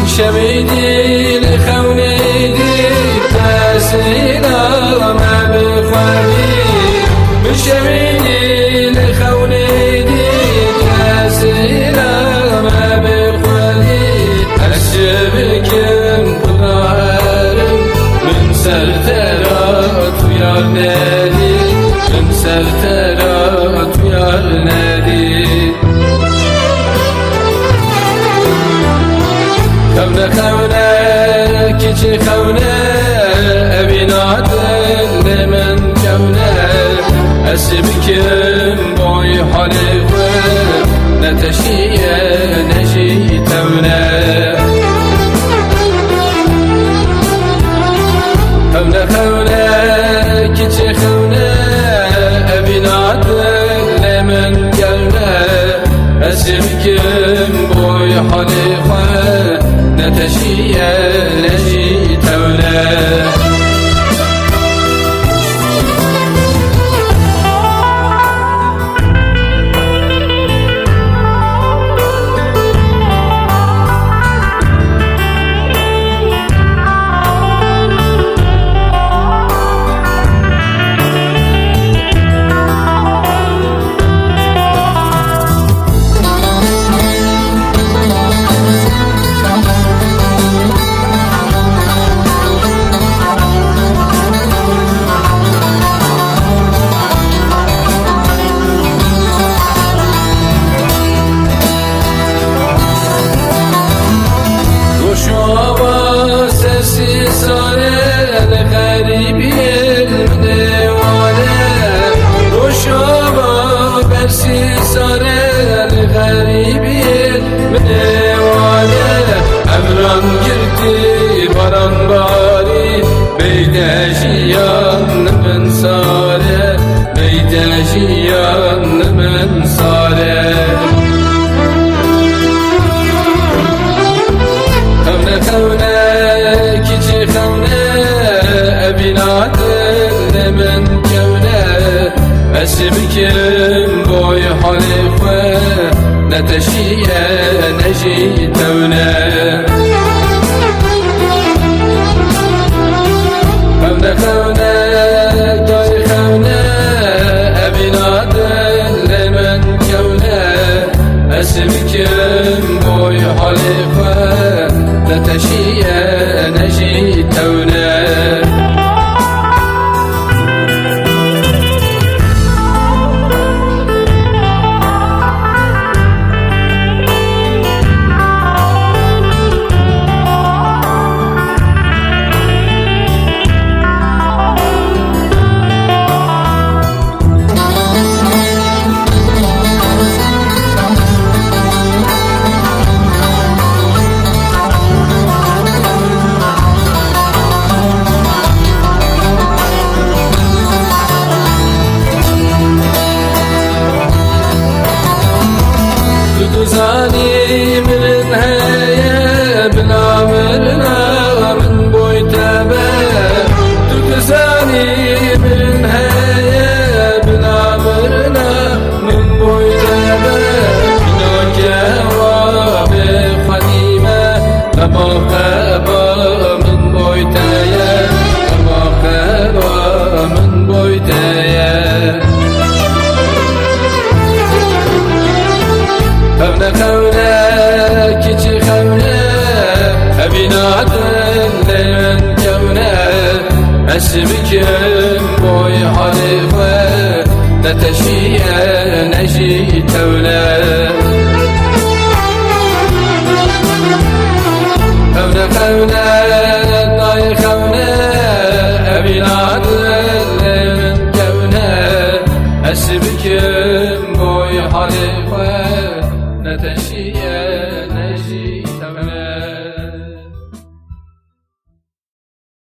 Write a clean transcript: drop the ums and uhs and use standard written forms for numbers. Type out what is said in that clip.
شويدي لخونيدي تاسينا ما بخواني من شويدي لخونيدي تاسينا ما بخواني أشبكم قدارم من سلترات ويا نادي من سلترات ويا نادي خونه خونه کچی خونه ابینات لمن کونه اسب کم بای حالی و نتشیه نشی تونه خونه خونه کچی خونه ابینات لمن کونه اسب کم بای حالی و نتشيء نجي تولا baran bari beydeşiyan ben sare beydeşiyan ben sare kavne kavne kiçi kavne ebinat lemen kavne esbikim boy halife neteşiye neji tevne خونه خونه دای خونه ابینات لمن کونه اسبکم بای حالیفه نتشیه نجی تونه زاني من هيا بلا مرنا من بويتابا تكزاني من هيا بلا مرنا من بويتابا من جواب قديمة لما خابا من بويتايا لما خابا من بويتايا خونه خونه کچی خونه ابینات لمن کونه اسبکم بای حالیفه نتشیه نجی توله خونه خونه دای خونه ابینات لمن کونه اسبکم